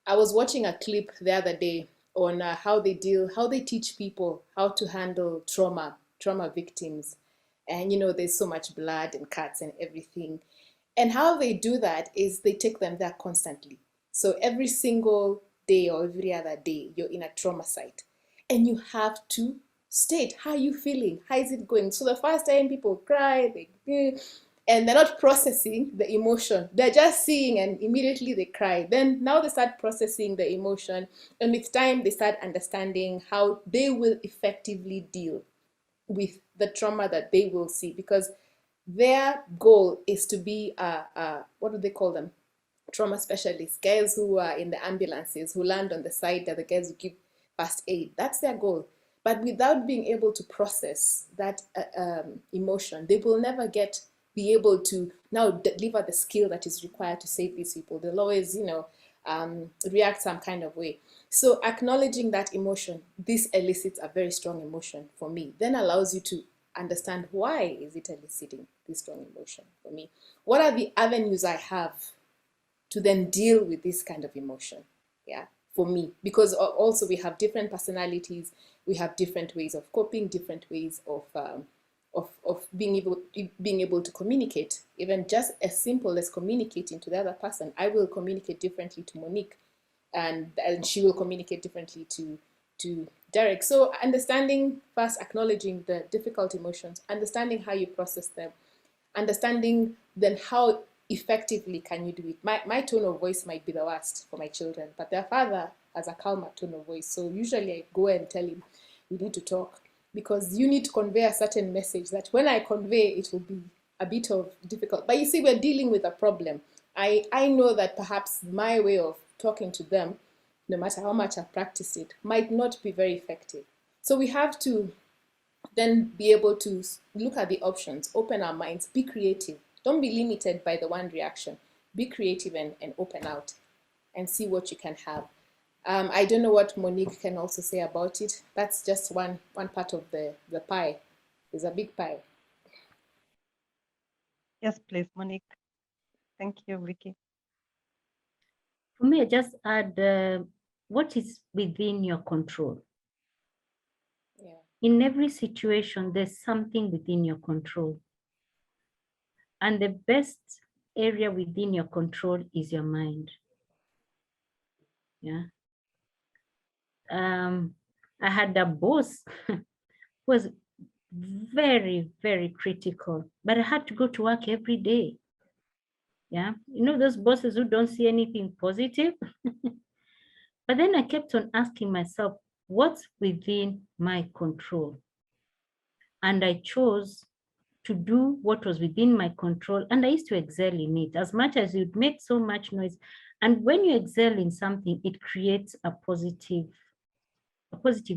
I was watching a clip the other day on how they teach people how to handle trauma victims. And there's so much blood and cuts and everything. And how they do that is they take them there constantly. So every single day or every other day, you're in a trauma site. And you have to state, how are you feeling? How is it going? So the first time people cry, and they're not processing the emotion. They're just seeing and immediately they cry. Then now they start processing the emotion. And with time, they start understanding how they will effectively deal with the trauma that they will see, because their goal is to be what do they call them, trauma specialists, guys who are in the ambulances, who land on the side, that the guys who give first aid. That's their goal. But without being able to process that emotion, they will never be able to now deliver the skill that is required to save these people. They'll always, react some kind of way. So acknowledging that emotion, this elicits a very strong emotion for me, then allows you to understand, why is it eliciting this strong emotion for me? What are the avenues I have to then deal with this kind of emotion? Yeah, for me, because also we have different personalities, we have different ways of coping, different ways of being able to communicate. Even just as simple as communicating to the other person, I will communicate differently to Monique, and she will communicate differently to Derek. So understanding, first acknowledging the difficult emotions, understanding how you process them, understanding then how effectively can you do it. My tone of voice might be the worst for my children, but their father has a calmer tone of voice. So usually I go and tell him, we need to talk, because you need to convey a certain message that when I convey, it will be a bit of difficult. But you see, we're dealing with a problem. I know that perhaps my way of talking to them, no matter how much I've practiced it, might not be very effective. So we have to then be able to look at the options, open our minds, be creative. Don't be limited by the one reaction. Be creative and open out and see what you can have. I don't know what Monique can also say about it. That's just one part of the pie. There's a big pie. Yes, please, Monique. Thank you, Vicky. For me, I just add what is within your control. Yeah. In every situation, there's something within your control. And the best area within your control is your mind. Yeah. I had a boss who was very, very critical, but I had to go to work every day. Yeah. Those bosses who don't see anything positive. But then I kept on asking myself, what's within my control? And I chose to do what was within my control. And I used to excel in it, as much as you'd make so much noise. And when you excel in something, it creates a positive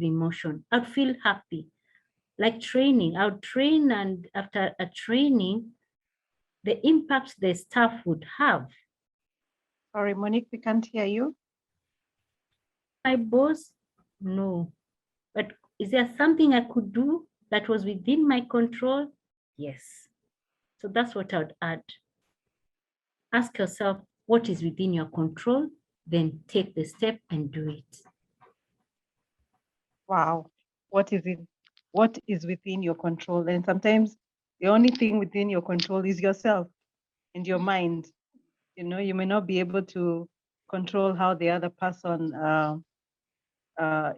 emotion. I'd feel happy. Like training, I would train, and after a training, the impact the staff would have. Sorry, Monique, we can't hear you. My boss, no. But is there something I could do that was within my control? Yes. So that's what I would add. Ask yourself what is within your control, then take the step and do it. Wow. What is within your control? And sometimes the only thing within your control is yourself and your mind. You may not be able to control how the other person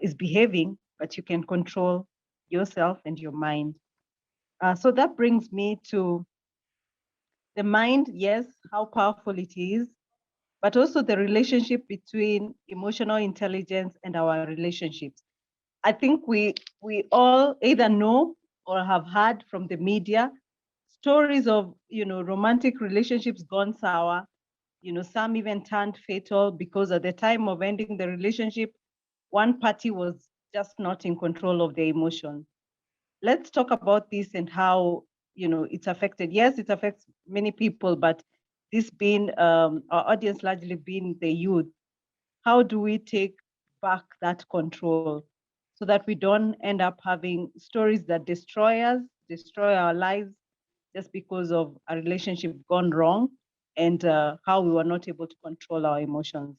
is behaving, but you can control yourself and your mind. So that brings me to the mind, yes, how powerful it is, but also the relationship between emotional intelligence and our relationships. I think we all either know or have heard from the media stories of romantic relationships gone sour. Some even turned fatal because at the time of ending the relationship, one party was just not in control of their emotions. Let's talk about this and how it's affected. Yes, it affects many people, but this being our audience largely being the youth, how do we take back that control so that we don't end up having stories that destroy us, destroy our lives, just because of a relationship gone wrong and how we were not able to control our emotions?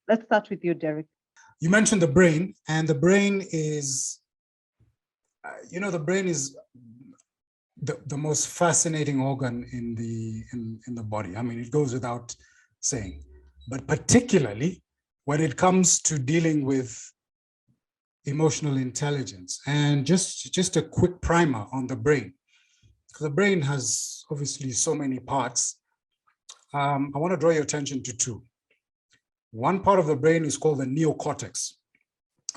Let's start with you, Derek. You mentioned the brain, and the brain is, the brain is the most fascinating organ in the body. I mean, it goes without saying, but particularly when it comes to dealing with emotional intelligence. And just a quick primer on the brain, because the brain has obviously so many parts. I want to draw your attention to two. One part of the brain is called the neocortex.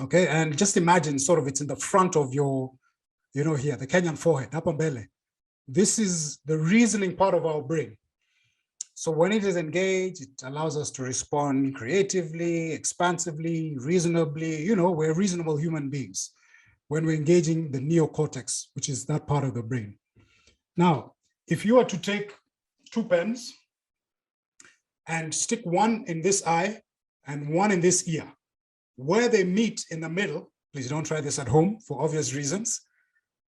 Okay, and just imagine sort of it's in the front of your, here, the Kenyan forehead, hapa mbele. This is the reasoning part of our brain. So when it is engaged, it allows us to respond creatively, expansively, reasonably. We're reasonable human beings when we're engaging the neocortex, which is that part of the brain. Now, if you were to take two pens and stick one in this eye and one in this ear, where they meet in the middle, please don't try this at home for obvious reasons,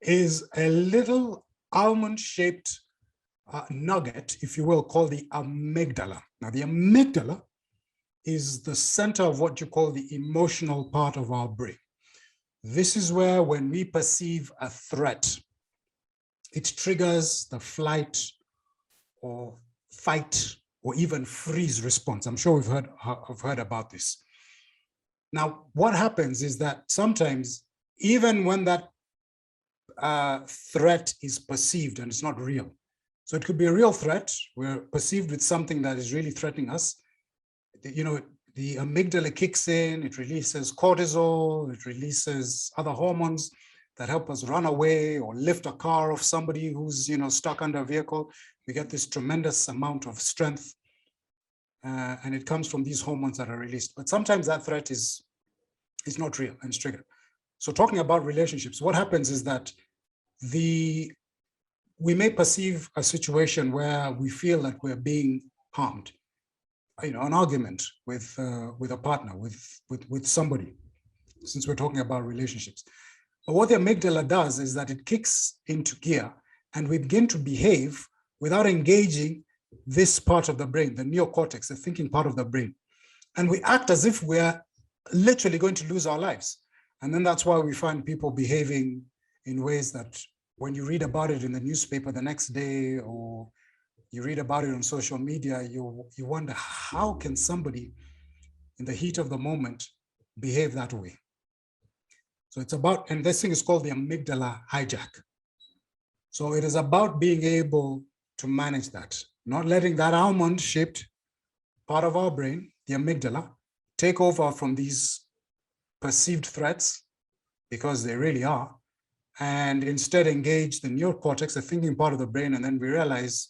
is a little almond-shaped nugget, if you will, called the amygdala. Now, the amygdala is the center of what you call the emotional part of our brain. This is where, when we perceive a threat, it triggers the flight or fight or even freeze response. I'm sure we've heard about this. Now, what happens is that sometimes, even when that threat is perceived and it's not real, so it could be a real threat, we're perceived with something that is really threatening us, the amygdala kicks in, it releases cortisol, it releases other hormones that help us run away or lift a car off somebody who's stuck under a vehicle. We get this tremendous amount of strength, and it comes from these hormones that are released. But sometimes that threat is not real and it's triggered. So talking about relationships, what happens is that we may perceive a situation where we feel that we're being harmed, an argument with a partner, with somebody, since we're talking about relationships. But what the amygdala does is that it kicks into gear and we begin to behave without engaging this part of the brain, the neocortex, the thinking part of the brain. And we act as if we're literally going to lose our lives. And then that's why we find people behaving in ways that when you read about it in the newspaper the next day, or you read about it on social media, you wonder, how can somebody in the heat of the moment behave that way? So it's about, and this thing is called the amygdala hijack. So it is about being able to manage that, not letting that almond-shaped part of our brain, the amygdala, take over from these perceived threats, because they really are, and instead engage the neocortex, the thinking part of the brain, and then we realize,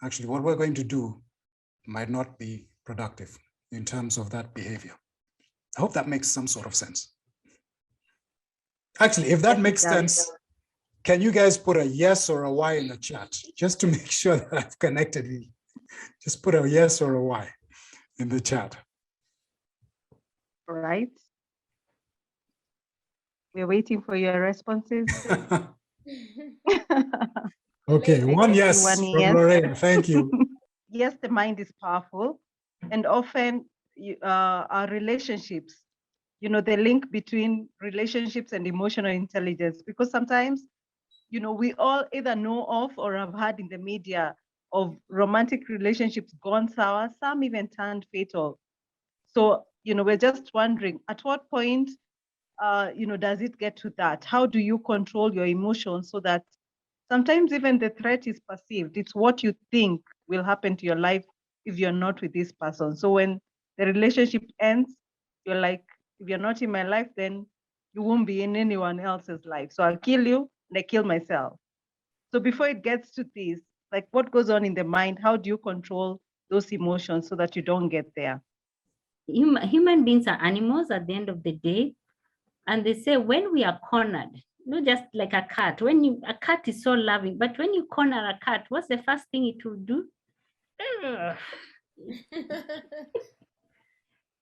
actually, what we're going to do might not be productive in terms of that behavior. I hope that makes some sort of sense. Actually, if that makes sense, can you guys put a yes or a Y in the chat, just to make sure that I've connected you? Just put a yes or a Y in the chat. All right. We're waiting for your responses. Okay, one yes One from yes. Lorraine, thank you. Yes, the mind is powerful, and often our relationships, the link between relationships and emotional intelligence, because sometimes, we all either know of or have heard in the media of romantic relationships gone sour, some even turned fatal. So, we're just wondering, at what point, does it get to that? How do you control your emotions so that sometimes even the threat is perceived? It's what you think will happen to your life if you're not with this person. So when the relationship ends, you're like, if you're not in my life, then you won't be in anyone else's life. So I'll kill you and I kill myself. So before it gets to this, like, what goes on in the mind? How do you control those emotions so that you don't get there? Human beings are animals at the end of the day. And they say when we are cornered, not just like a cat, a cat is so loving, but when you corner a cat, what's the first thing it will do?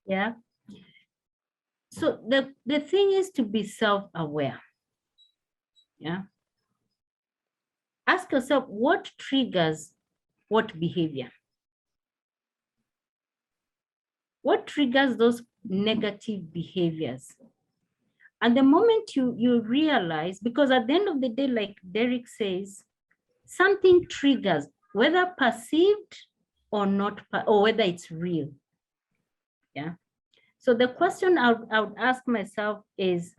Yeah. So the thing is to be self-aware. Yeah. Ask yourself, what triggers what behavior? What triggers those negative behaviors? And the moment you realize, because at the end of the day, like Derek says, something triggers, whether perceived or not, or whether it's real. Yeah. So the question I would ask myself is,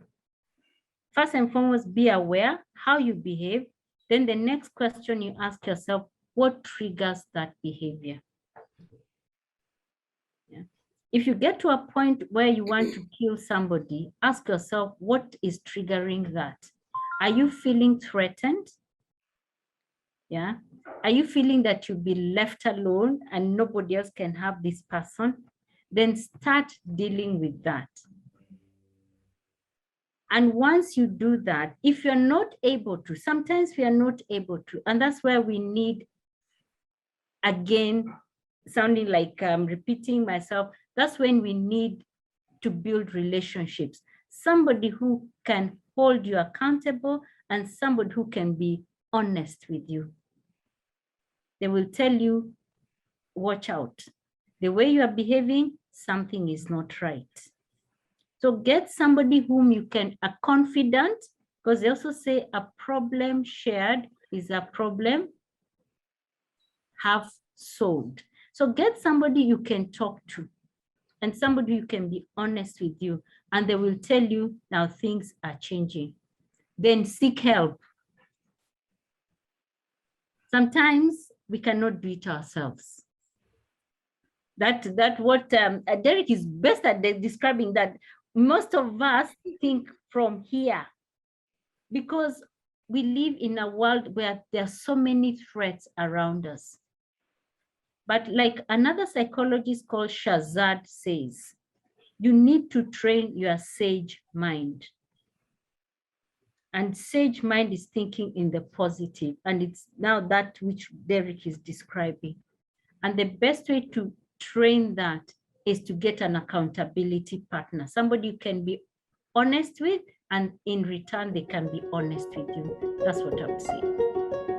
first and foremost, be aware how you behave. Then the next question you ask yourself, what triggers that behavior? Yeah. If you get to a point where you want to kill somebody, ask yourself, what is triggering that? Are you feeling threatened? Yeah. Are you feeling that you'll be left alone and nobody else can have this person? Then start dealing with that. And once you do that, if you're not able to, sometimes we are not able to, and that's where we need, again, sounding like I'm repeating myself, that's when we need to build relationships. Somebody who can hold you accountable and somebody who can be honest with you. They will tell you, watch out. The way you are behaving, something is not right. So get somebody whom you can, a confidant, because they also say a problem shared is a problem half solved. So get somebody you can talk to and somebody who can be honest with you, and they will tell you now things are changing. Then seek help. Sometimes we cannot do it ourselves. That what Derek is best at describing, that most of us think from here because we live in a world where there are so many threats around us. But like another psychologist called Shazad says, you need to train your sage mind. And sage mind is thinking in the positive, and it's now that which Derek is describing. And the best way to train that is to get an accountability partner, somebody you can be honest with, and in return, they can be honest with you. That's what I would say.